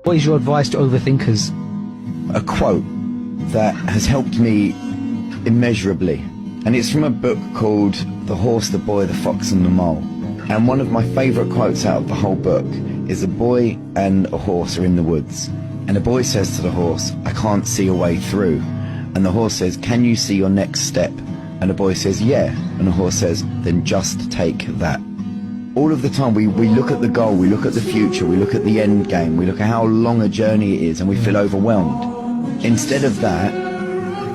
What is your advice to overthinkers? A quote that has helped me immeasurably, and it's from a book called The Horse, the Boy, the Fox and the Mole. And one of my favourite quotes out of the whole book is a boy and a horse are in the woods, and the boy says to the horse, "I can't see a way through." And the horse says, "Can you see your next step?" And the boy says, "Yeah." And the horse says, "Then just take that." All of the time we look at the goal, we look at the future, we look at the end game, we look at how long a journey it is, and we feel overwhelmed. Instead of that,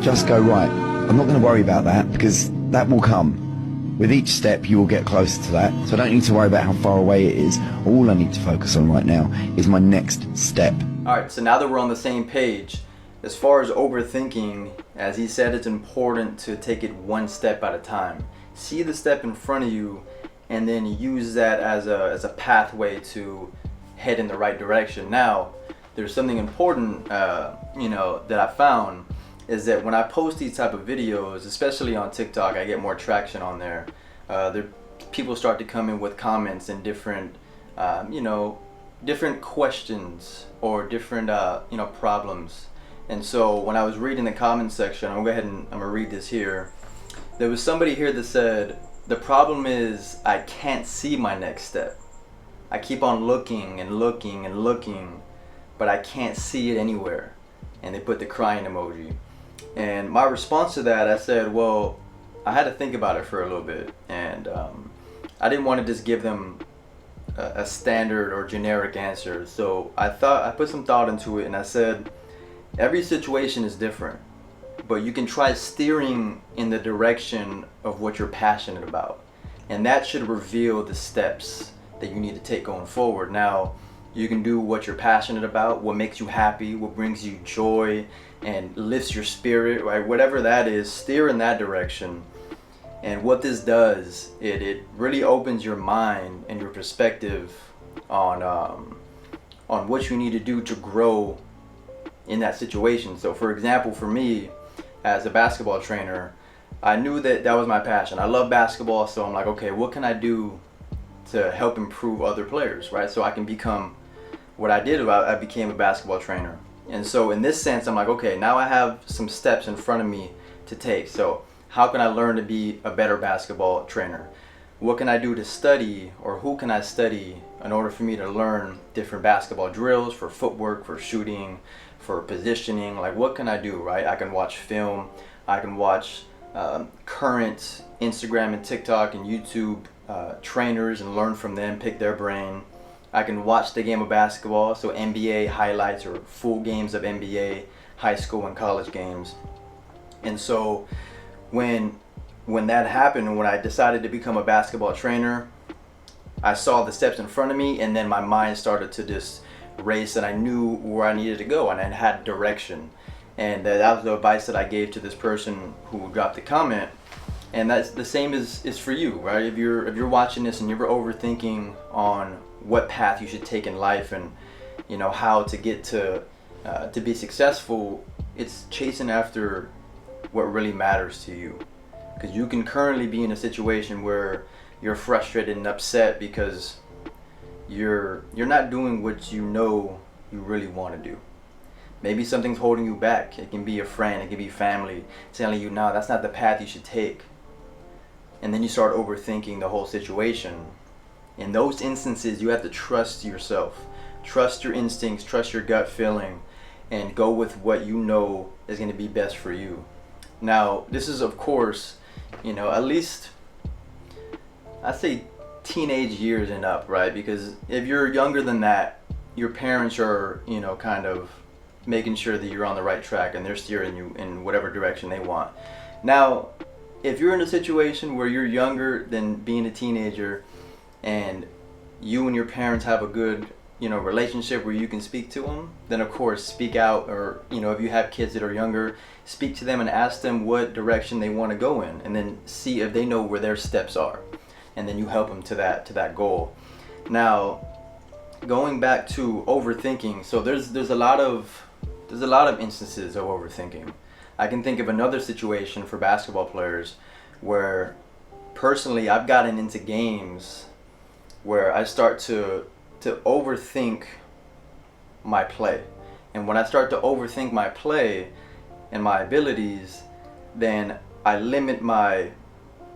just go, right, I'm not going to worry about that, because that will come. With each step you will get closer to that, so I don't need to worry about how far away it is. All I need to focus on right now is my next step. Alright, so now that we're on the same page, as far as overthinking, as he said, it's important to take it one step at a time. See the step in front of you and then use that as a pathway to head in the right direction. Now, there's something important that I found, is that when I post these type of videos, especially on TikTok, I get more traction on there. People start to come in with comments and different different questions or different problems. And so when I was reading the comment section, I'm gonna read this here. There was somebody here that said, "The problem is I can't see my next step. I keep on looking and looking and looking, but I can't see it anywhere." And they put the crying emoji. And my response to that, I said, well, I had to think about it for a little bit, and I didn't want to just give them a standard or generic answer. So I put some thought into it, and I said, every situation is different, but you can try steering in the direction of what you're passionate about, and that should reveal the steps that you need to take going forward. Now, you can do what you're passionate about, what makes you happy, what brings you joy and lifts your spirit, right? Whatever that is, steer in that direction. And what this does, it really opens your mind and your perspective on what you need to do to grow in that situation. So for example, for me as a basketball trainer, I knew that was my passion. I love basketball, so I'm like, okay, what can I do to help improve other players, right? So I can become what I did. I became a basketball trainer. And so in this sense, I'm like, okay, now I have some steps in front of me to take. So how can I learn to be a better basketball trainer? What can I do to study, or who can I study in order for me to learn different basketball drills for footwork, for shooting, for positioning? Like, what can I do, right? I can watch film, I can watch current Instagram and TikTok and YouTube trainers and learn from them, pick their brain. I can watch the game of basketball, so NBA highlights or full games of NBA, high school and college games. And so when that happened, and when I decided to become a basketball trainer, I saw the steps in front of me, and then my mind started to just race, and I knew where I needed to go, and I had direction. And that was the advice that I gave to this person who dropped the comment. And that's the same is for you, right? If you're watching this and you're overthinking on what path you should take in life, and how to get to be successful, it's chasing after what really matters to you. Because you can currently be in a situation where you're frustrated and upset because you're not doing what you know you really want to do. Maybe something's holding you back. It can be a friend, it can be family telling you, no, that's not the path you should take. And then you start overthinking the whole situation. In those instances, you have to trust yourself, trust your instincts, trust your gut feeling, and go with what you know is going to be best for you. Now, this is, of course, at least I'd say teenage years and up, right? Because if you're younger than that, your parents are, kind of making sure that you're on the right track, and they're steering you in whatever direction they want. Now, if you're in a situation where you're younger than being a teenager, and you and your parents have a good relationship where you can speak to them, then of course speak out. Or if you have kids that are younger, speak to them and ask them what direction they want to go in, and then see if they know where their steps are, and then you help them to that goal. Now, going back to overthinking, so there's a lot of instances of overthinking. I can think of another situation for basketball players where personally I've gotten into games where I start to overthink my play. And when I start to overthink my play and my abilities, then I limit my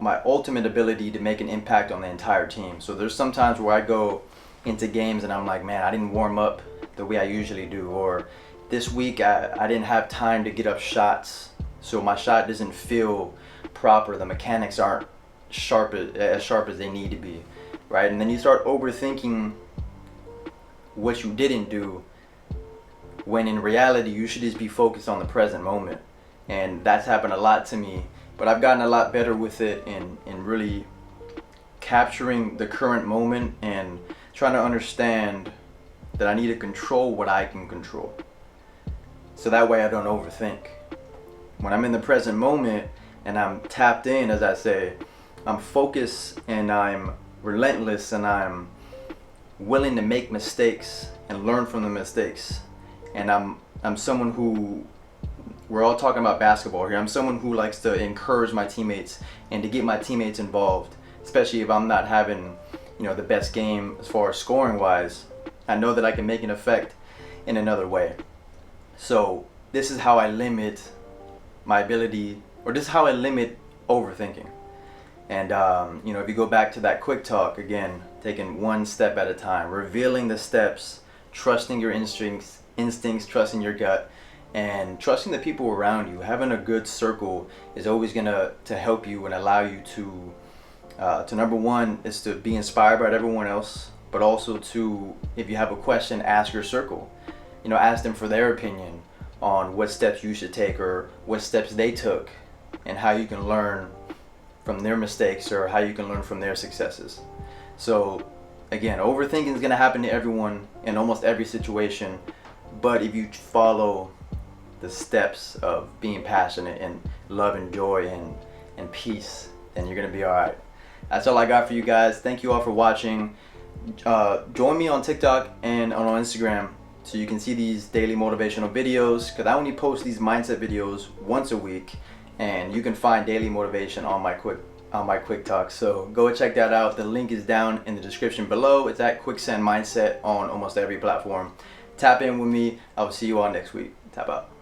ultimate ability to make an impact on the entire team. So there's some times where I go into games and I'm like, man, I didn't warm up the way I usually do, or this week I didn't have time to get up shots, so my shot doesn't feel proper, the mechanics aren't as sharp as they need to be, right? And then you start overthinking what you didn't do, when in reality you should just be focused on the present moment. And that's happened a lot to me, but I've gotten a lot better with it in really capturing the current moment and trying to understand that I need to control what I can control, so that way I don't overthink. When I'm in the present moment and I'm tapped in, as I say, I'm focused and I'm relentless and I'm willing to make mistakes and learn from the mistakes. And I'm someone who, we're all talking about basketball here, I'm someone who likes to encourage my teammates and to get my teammates involved, especially if I'm not having, the best game as far as scoring wise. I know that I can make an effect in another way. So this is how I limit my ability, or this is how I limit overthinking. And if you go back to that quick talk again, taking one step at a time, revealing the steps, trusting your instincts, trusting your gut, and trusting the people around you. Having a good circle is always gonna help you and allow you to number one is to be inspired by everyone else, but also to, if you have a question, ask your circle. Ask them for their opinion on what steps you should take or what steps they took, and how you can learn from their mistakes or how you can learn from their successes. So again, overthinking is going to happen to everyone in almost every situation, but if you follow the steps of being passionate and love and joy and peace, then you're going to be all right. That's all I got for you guys. Thank you all for watching. Join me on TikTok and on Instagram so you can see these daily motivational videos, because I only post these mindset videos once a week, and you can find daily motivation on my quick talk. So go check that out. The link is down in the description below. It's at Quicksand Mindset on almost every platform. Tap in with me. I will see you all next week. Tap out.